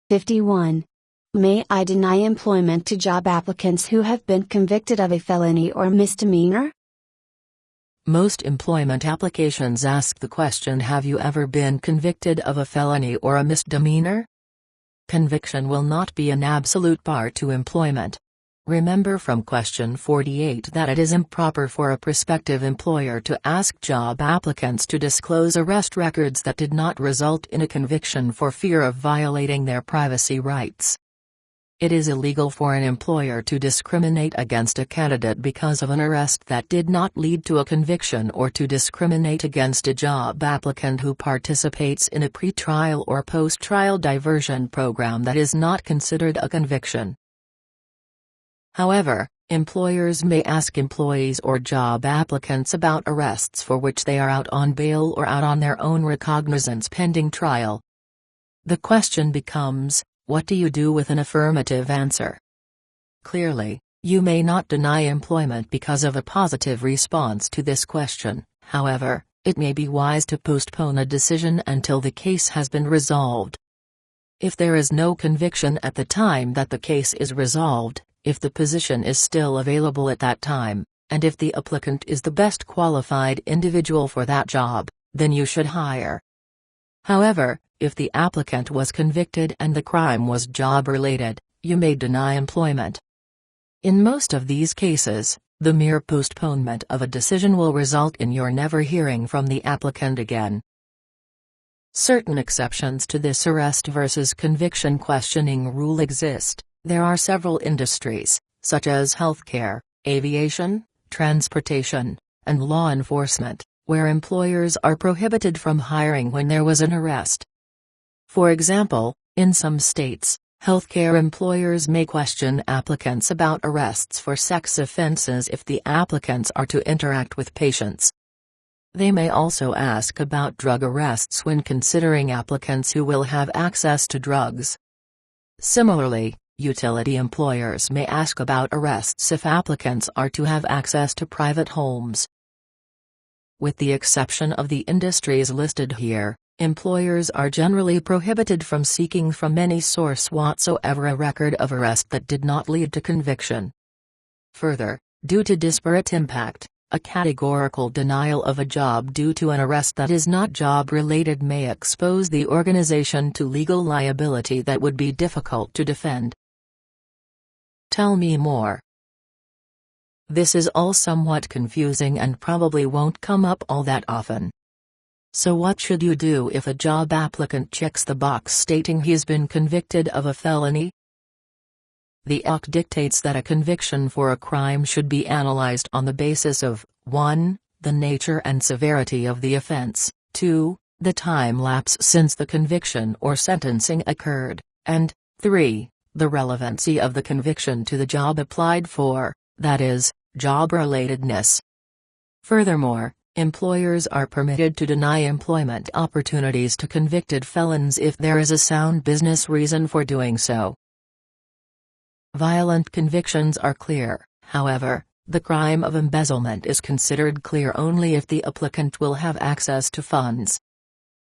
51. May I deny employment to job applicants who have been convicted of a felony or misdemeanor? Most employment applications ask the question, have you ever been convicted of a felony or a misdemeanor? Conviction will not be an absolute bar to employment. Remember from question 48 that it is improper for a prospective employer to ask job applicants to disclose arrest records that did not result in a conviction for fear of violating their privacy rights. It is illegal for an employer to discriminate against a candidate because of an arrest that did not lead to a conviction, or to discriminate against a job applicant who participates in a pretrial or post-trial diversion program that is not considered a conviction. However, employers may ask employees or job applicants about arrests for which they are out on bail or out on their own recognizance pending trial. The question becomes, what do you do with an affirmative answer? Clearly, you may not deny employment because of a positive response to this question. However, it may be wise to postpone a decision until the case has been resolved. If there is no conviction at the time that the case is resolved, if the position is still available at that time, and if the applicant is the best qualified individual for that job, then you should hire. However, if the applicant was convicted and the crime was job-related, you may deny employment. In most of these cases, the mere postponement of a decision will result in your never hearing from the applicant again. Certain exceptions to this arrest versus conviction questioning rule exist. There are several industries, such as healthcare, aviation, transportation, and law enforcement, where employers are prohibited from hiring when there was an arrest. For example, in some states, healthcare employers may question applicants about arrests for sex offenses if the applicants are to interact with patients. They may also ask about drug arrests when considering applicants who will have access to drugs. Similarly, utility employers may ask about arrests if applicants are to have access to private homes. With the exception of the industries listed here, employers are generally prohibited from seeking from any source whatsoever a record of arrest that did not lead to conviction. Further, due to disparate impact, a categorical denial of a job due to an arrest that is not job-related may expose the organization to legal liability that would be difficult to defend. Tell me more. This is all somewhat confusing and probably won't come up all that often. So what should you do if a job applicant checks the box stating he's been convicted of a felony? The Act dictates that a conviction for a crime should be analyzed on the basis of 1. The nature and severity of the offense, 2. The time lapse since the conviction or sentencing occurred, and 3. The relevancy of the conviction to the job applied for, that is, job-relatedness. Furthermore, employers are permitted to deny employment opportunities to convicted felons if there is a sound business reason for doing so. Violent convictions are clear. However, the crime of embezzlement is considered clear only if the applicant will have access to funds.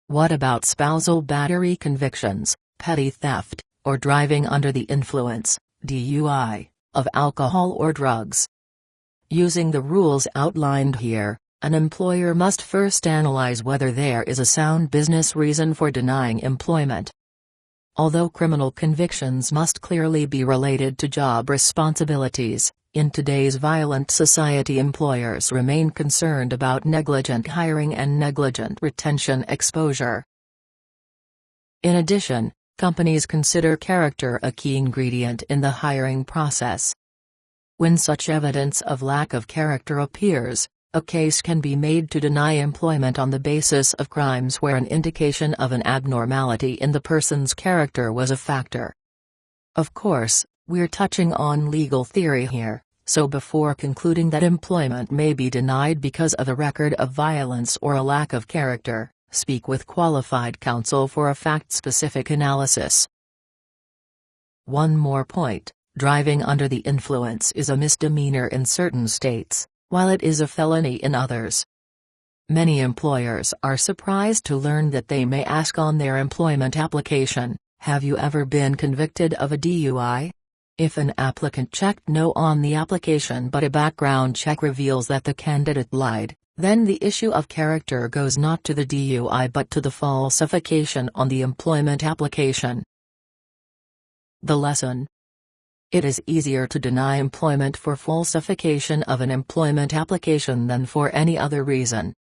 What about spousal battery convictions, petty theft, or driving under the influence, DUI, of alcohol or drugs? Using the rules outlined here, an employer must first analyze whether there is a sound business reason for denying employment. Although criminal convictions must clearly be related to job responsibilities, in today's violent society employers remain concerned about negligent hiring and negligent retention exposure. In addition, companies consider character a key ingredient in the hiring process. When such evidence of lack of character appears, a case can be made to deny employment on the basis of crimes where an indication of an abnormality in the person's character was a factor. Of course, we're touching on legal theory here, so before concluding that employment may be denied because of a record of violence or a lack of character, speak with qualified counsel for a fact-specific analysis. One more point, driving under the influence is a misdemeanor in certain states, while it is a felony in others. Many employers are surprised to learn that they may ask on their employment application, Have you ever been convicted of a DUI? If an applicant checked no on the application but a background check reveals that the candidate lied, then the issue of character goes not to the DUI but to the falsification on the employment application. The lesson. It is easier to deny employment for falsification of an employment application than for any other reason.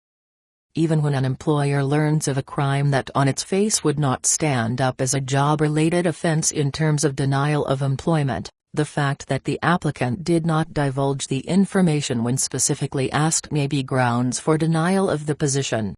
Even when an employer learns of a crime that on its face would not stand up as a job-related offense in terms of denial of employment, the fact that the applicant did not divulge the information when specifically asked may be grounds for denial of the position.